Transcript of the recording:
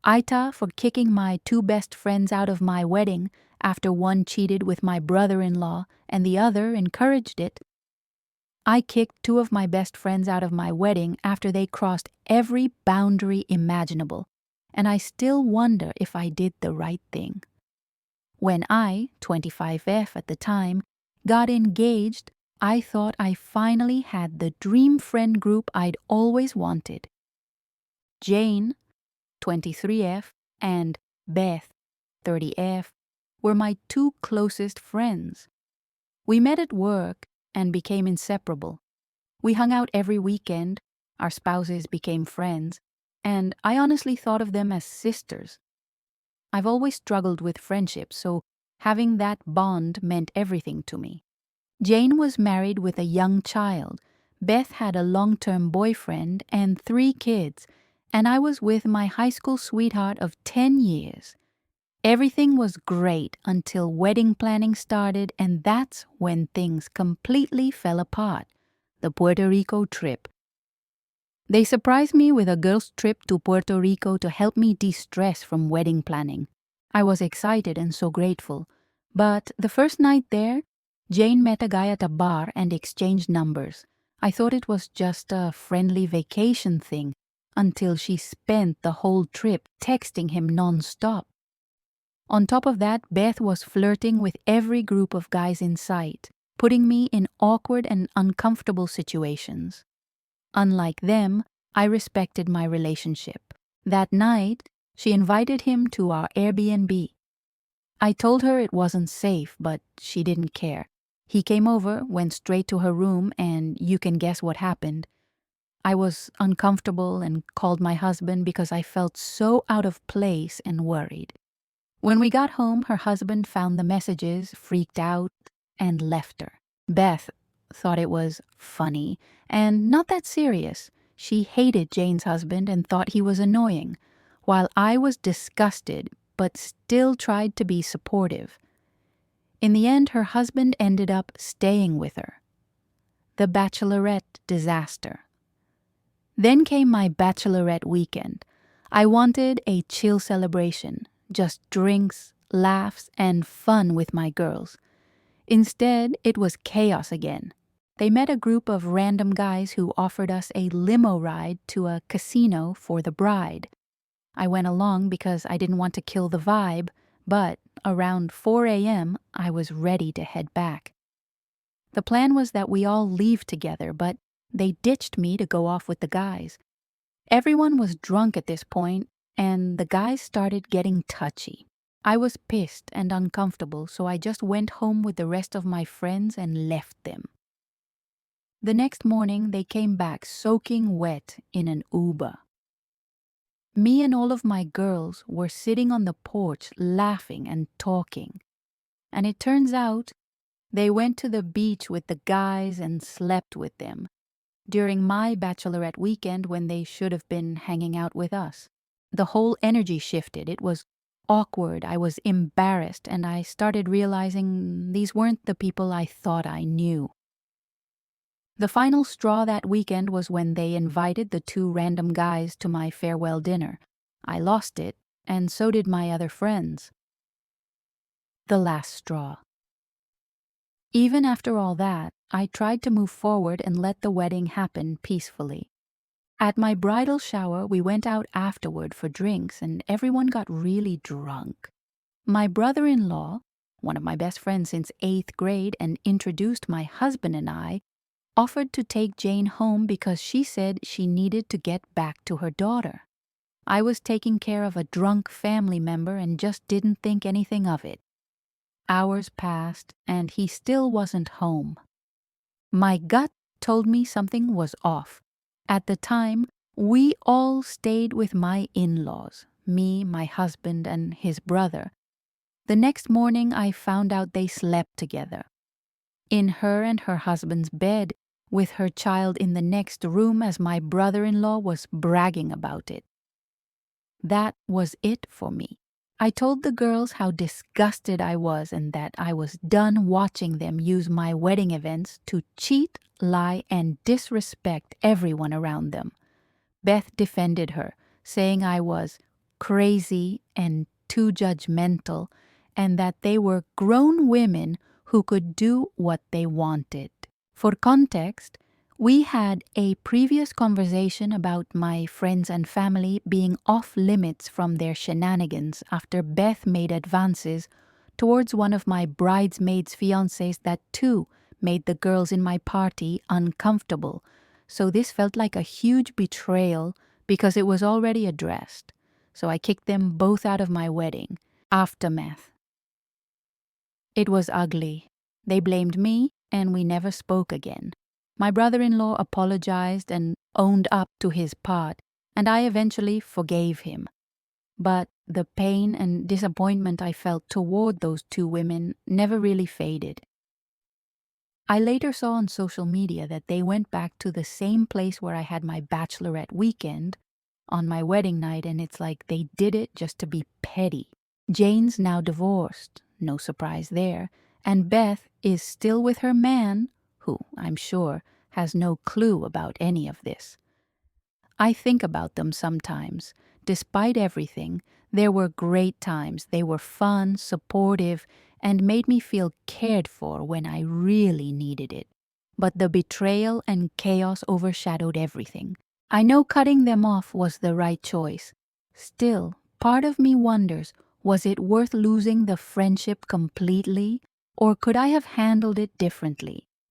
AITAH for kicking my two best friends out of my wedding after one cheated with my brother-in-law and the other encouraged it. I kicked two of my best friends out of my wedding after they crossed every boundary imaginable, and I still wonder if I did the right thing. When I, 25F at the time, got engaged, I thought I finally had the dream friend group I'd always wanted. Jane, 23F, and Beth, 30F, were my two closest friends. We met at work and became inseparable. We hung out every weekend, our spouses became friends, and I honestly thought of them as sisters. I've always struggled with friendship, so having that bond meant everything to me. Jane was married with a young child, Beth had a long-term boyfriend and 3 kids, and I was with my high school sweetheart of 10 years. Everything was great until wedding planning started, and that's when things completely fell apart. The Puerto Rico trip. They surprised me with a girls' trip to Puerto Rico to help me de-stress from wedding planning. I was excited and so grateful. But the first night there, Jane met a guy at a bar and exchanged numbers. I thought it was just a friendly vacation thing until she spent the whole trip texting him non-stop. On top of that, Beth was flirting with every group of guys in sight, putting me in awkward and uncomfortable situations. Unlike them, I respected my relationship. That night, she invited him to our Airbnb. I told her it wasn't safe, but she didn't care. He came over, went straight to her room, and you can guess what happened. I was uncomfortable and called my husband because I felt so out of place and worried. When we got home, her husband found the messages, freaked out, and left her. Beth thought it was funny and not that serious. She hated Jane's husband and thought he was annoying, while I was disgusted but still tried to be supportive. In the end, her husband ended up staying with her. The bachelorette disaster. Then came my bachelorette weekend. I wanted a chill celebration, just drinks, laughs, and fun with my girls. Instead, it was chaos again. They met a group of random guys who offered us a limo ride to a casino for the bride. I went along because I didn't want to kill the vibe, but around 4 a.m., I was ready to head back. The plan was that we all leave together, but they ditched me to go off with the guys. Everyone was drunk at this point, and the guys started getting touchy. I was pissed and uncomfortable, so I just went home with the rest of my friends and left them. The next morning, they came back soaking wet in an Uber. Me and all of my girls were sitting on the porch laughing and talking. And it turns out they went to the beach with the guys and slept with them during my bachelorette weekend when they should have been hanging out with us. The whole energy shifted. It was awkward. I was embarrassed, and I started realizing these weren't the people I thought I knew. The final straw that weekend was when they invited the 2 random guys to my farewell dinner. I lost it, and so did my other friends. The last straw. Even after all that, I tried to move forward and let the wedding happen peacefully. At my bridal shower, we went out afterward for drinks, and everyone got really drunk. My brother-in-law, one of my best friends since 8th grade and introduced my husband and I, offered to take Jane home because she said she needed to get back to her daughter. I was taking care of a drunk family member and just didn't think anything of it. Hours passed, and he still wasn't home. My gut told me something was off. At the time, we all stayed with my in-laws, me, my husband, and his brother. The next morning, I found out they slept together. In her and her husband's bed, with her child in the next room as my brother-in-law was bragging about it. That was it for me. I told the girls how disgusted I was and that I was done watching them use my wedding events to cheat, lie, and disrespect everyone around them. Beth defended her, saying I was crazy and too judgmental, and that they were grown women who could do what they wanted. For context, we had a previous conversation about my friends and family being off limits from their shenanigans after Beth made advances towards one of my bridesmaids' fiancés that too made the girls in my party uncomfortable. So this felt like a huge betrayal because it was already addressed. So I kicked them both out of my wedding. Aftermath. It was ugly. They blamed me, and we never spoke again. My brother-in-law apologized and owned up to his part, and I eventually forgave him. But the pain and disappointment I felt toward those two women never really faded. I later saw on social media that they went back to the same place where I had my bachelorette weekend on my wedding night, and it's like they did it just to be petty. Jane's now divorced, no surprise there, and Beth is still with her man, who, I'm sure, has no clue about any of this. I think about them sometimes. Despite everything, there were great times. They were fun, supportive, and made me feel cared for when I really needed it. But the betrayal and chaos overshadowed everything. I know cutting them off was the right choice. Still, part of me wonders, was it worth losing the friendship completely, or could I have handled it differently?